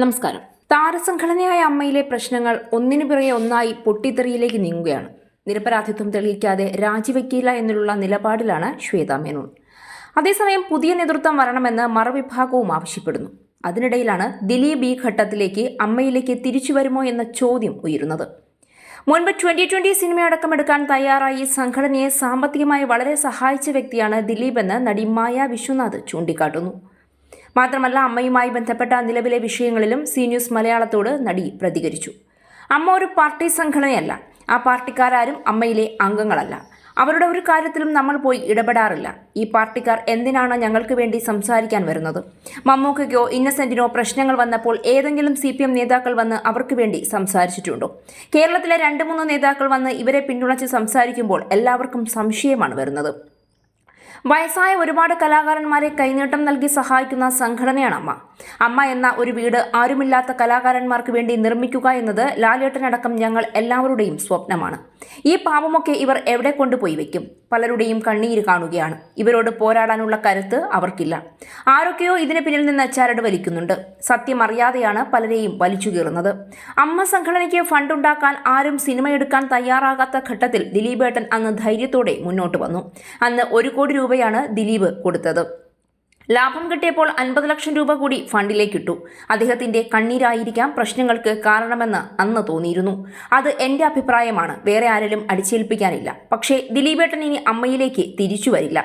നമസ്കാരം. താരസംഘടനയായ അമ്മയിലെ പ്രശ്നങ്ങൾ ഒന്നിനു പിറകെ ഒന്നായി പൊട്ടിത്തെറിയിലേക്ക് നീങ്ങുകയാണ്. നിരപരാധിത്വം തെളിയിക്കാതെ രാജിവെക്കില്ല എന്നുള്ള നിലപാടിലാണ് ശ്വേതാ മേനോൻ. അതേസമയം പുതിയ നേതൃത്വം വരണമെന്ന് മറുവിഭാഗവും ആവശ്യപ്പെടുന്നു. അതിനിടയിലാണ് ദിലീപ് ഈ ഘട്ടത്തിലേക്ക് അമ്മയിലേക്ക് തിരിച്ചു വരുമോ എന്ന ചോദ്യം ഉയരുന്നത്. മുൻപ് 2020 സിനിമയടക്കമെടുക്കാൻ തയ്യാറായി സംഘടനയെ സാമ്പത്തികമായി വളരെ സഹായിച്ച വ്യക്തിയാണ് ദിലീപ് എന്ന് നടി മായ വിശ്വനാഥ് ചൂണ്ടിക്കാട്ടുന്നു. മാത്രമല്ല, അമ്മയുമായി ബന്ധപ്പെട്ട നിലവിലെ വിഷയങ്ങളിലും സി ന്യൂസ് മലയാളത്തോട് നടി പ്രതികരിച്ചു. അമ്മ ഒരു പാർട്ടി സംഘടനയല്ല. ആ പാർട്ടിക്കാരും അമ്മയിലെ അംഗങ്ങളല്ല. അവരുടെ ഒരു കാര്യത്തിലും നമ്മൾ പോയി ഇടപെടാറില്ല. ഈ പാർട്ടിക്കാർ എന്തിനാണ് ഞങ്ങൾക്ക് വേണ്ടി സംസാരിക്കാൻ വരുന്നത്? മമ്മൂക്കയ്ക്കോ ഇന്നസെന്റിനോ പ്രശ്നങ്ങൾ വന്നപ്പോൾ ഏതെങ്കിലും CPM നേതാക്കൾ വന്ന് അവർക്ക് വേണ്ടി സംസാരിച്ചിട്ടുണ്ടോ? കേരളത്തിലെ 2-3 നേതാക്കൾ വന്ന് ഇവരെ പിന്തുണച്ച് സംസാരിക്കുമ്പോൾ എല്ലാവർക്കും സംശയമാണ് വരുന്നത്. വയസ്സായ ഒരുപാട് കലാകാരന്മാരെ കൈനീട്ടം നൽകി സഹായിക്കുന്ന സംഘടനയാണ് അമ്മ. അമ്മ എന്ന ഒരു വീട് ആരുമില്ലാത്ത കലാകാരന്മാർക്ക് വേണ്ടി നിർമ്മിക്കുക എന്നത് ലാലേട്ടനടക്കം ഞങ്ങൾ എല്ലാവരുടെയും സ്വപ്നമാണ്. ഈ പാപമൊക്കെ ഇവർ എവിടെ കൊണ്ടുപോയി വെക്കും? പലരുടെയും കണ്ണീര് കാണുകയാണ്. ഇവരോട് പോരാടാനുള്ള കരുത്ത് അവർക്കില്ല. ആരൊക്കെയോ ഇതിന് പിന്നിൽ നിന്ന് ചരട് വലിക്കുന്നുണ്ട്. സത്യം അറിയാതെയാണ് പലരെയും വലിച്ചു കീറുന്നത്. അമ്മ സംഘടനയ്ക്ക് ഫണ്ടുണ്ടാക്കാൻ ആരും സിനിമയെടുക്കാൻ തയ്യാറാകാത്ത ഘട്ടത്തിൽ ദിലീപേട്ടൻ അന്ന് ധൈര്യത്തോടെ മുന്നോട്ട് വന്നു. അന്ന് 1 കോടി രൂപയാണ് ദിലീപ് കൊടുത്തത്. ലാഭം കിട്ടിയപ്പോൾ 50 ലക്ഷം രൂപ കൂടി ഫണ്ടിലേക്കിട്ടു. അദ്ദേഹത്തിന്റെ കണ്ണീരായിരിക്കാം പ്രശ്നങ്ങൾക്ക് കാരണമെന്ന് അന്ന് തോന്നിയിരുന്നു. അത് എന്റെ അഭിപ്രായമാണ്, വേറെ ആരെങ്കിലും അടിച്ചേൽപ്പിക്കാനില്ല. പക്ഷേ ദിലീപേട്ടൻ ഇനി അമ്മയിലേക്ക് തിരിച്ചു വരില്ല.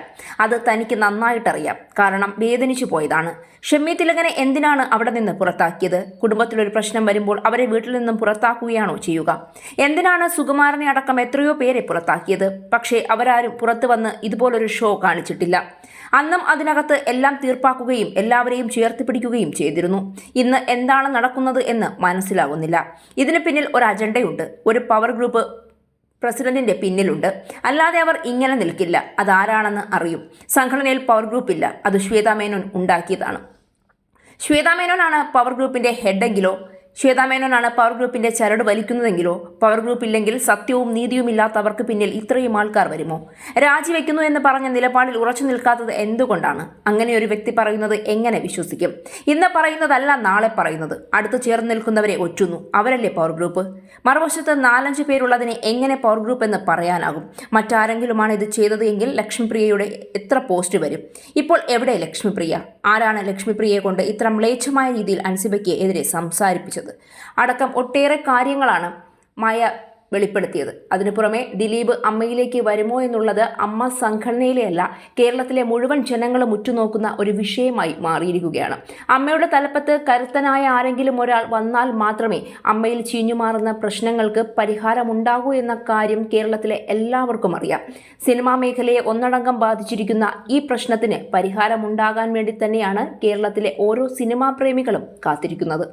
അത് തനിക്ക് നന്നായിട്ടറിയാം. കാരണം വേദനിച്ചു പോയതാണ്. ഷമ്മി തിലകനെ എന്തിനാണ് അവിടെ നിന്ന് പുറത്താക്കിയത്? കുടുംബത്തിലൊരു പ്രശ്നം വരുമ്പോൾ അവരെ വീട്ടിൽ നിന്നും പുറത്താക്കുകയാണോ ചെയ്യുക? എന്തിനാണ് സുകുമാരനെ അടക്കം എത്രയോ പേരെ പുറത്താക്കിയത്? പക്ഷേ അവരാരും പുറത്തു വന്ന് ഇതുപോലൊരു ഷോ കാണിച്ചിട്ടില്ല. അന്നും അതിനകത്ത് എല്ലാം തീർപ്പാക്കുകയും എല്ലാവരെയും ചേർത്ത് പിടിക്കുകയും ചെയ്തിരുന്നു. ഇന്ന് എന്താണ് നടക്കുന്നത് എന്ന് മനസ്സിലാകുന്നില്ല. ഇതിന് പിന്നിൽ ഒരു അജണ്ടയുണ്ട്. ഒരു പവർ ഗ്രൂപ്പ് പ്രസിഡന്റിന്റെ പിന്നിലുണ്ട്. അല്ലാതെ അവർ ഇങ്ങനെ നിൽക്കില്ല. അതാരാണെന്ന് അറിയും. സംഘടനയിൽ പവർ ഗ്രൂപ്പ് ഇല്ല. അത് ശ്വേതാ മേനോൻ ഉണ്ടാക്കിയതാണ്. ശ്വേതാ മേനോനാണ് പവർ ഗ്രൂപ്പിന്റെ ഹെഡെങ്കിലോ, ശ്വേതാ മേനോനാണ് പവർ ഗ്രൂപ്പിന്റെ ചരട് വലിക്കുന്നതെങ്കിലോ, പവർ ഗ്രൂപ്പ് ഇല്ലെങ്കിൽ സത്യവും നീതിയും ഇല്ലാത്തവർക്ക് പിന്നിൽ ഇത്രയും ആൾക്കാർ വരുമോ? രാജിവെക്കുന്നു എന്ന് പറഞ്ഞ നിലപാടിൽ ഉറച്ചു നിൽക്കാത്തത് എന്തുകൊണ്ടാണ്? അങ്ങനെ ഒരു വ്യക്തി പറയുന്നത് എങ്ങനെ വിശ്വസിക്കും? ഇന്ന് പറയുന്നതല്ല നാളെ പറയുന്നത്. അടുത്ത് ചേർന്ന് നിൽക്കുന്നവരെ ഒറ്റുന്നു. അവരല്ലേ പവർ ഗ്രൂപ്പ്? മറുവശത്ത് 4-5 പേരുള്ളതിനെ എങ്ങനെ പവർ ഗ്രൂപ്പ് എന്ന് പറയാനാകും? മറ്റാരെങ്കിലുമാണ് ഇത് ചെയ്തത് എങ്കിൽ ലക്ഷ്മിപ്രിയയുടെ എത്ര പോസ്റ്റ് വരും? ഇപ്പോൾ എവിടെ ലക്ഷ്മിപ്രിയ? ആരാണ് ലക്ഷ്മിപ്രിയയെ കൊണ്ട് ഇത്ര മ്ലേച്ഛമായ രീതിയിൽ അൻസിബയ്ക്ക് എതിരെ സംസാരിപ്പിച്ചത് അടക്കം ഒട്ടേറെ കാര്യങ്ങളാണ് മായ വെളിപ്പെടുത്തിയത്. അതിനു പുറമെ ദിലീപ് അമ്മയിലേക്ക് വരുമോ എന്നുള്ളത് അമ്മ സംഘടനയിലെയല്ല, കേരളത്തിലെ മുഴുവൻ ജനങ്ങളും ഉറ്റുനോക്കുന്ന ഒരു വിഷയമായി മാറിയിരിക്കുകയാണ്. അമ്മയുടെ തലപ്പത്ത് കരുത്തനായ ആരെങ്കിലും ഒരാൾ വന്നാൽ മാത്രമേ അമ്മയിൽ ചീഞ്ഞുമാറുന്ന പ്രശ്നങ്ങൾക്ക് പരിഹാരമുണ്ടാകൂ എന്ന കാര്യം കേരളത്തിലെ എല്ലാവർക്കും അറിയാം. സിനിമാ മേഖലയെ ഒന്നടങ്കം ബാധിച്ചിരിക്കുന്ന ഈ പ്രശ്നത്തിന് പരിഹാരമുണ്ടാകാൻ വേണ്ടി തന്നെയാണ് കേരളത്തിലെ ഓരോ സിനിമാ പ്രേമികളും കാത്തിരിക്കുന്നത്.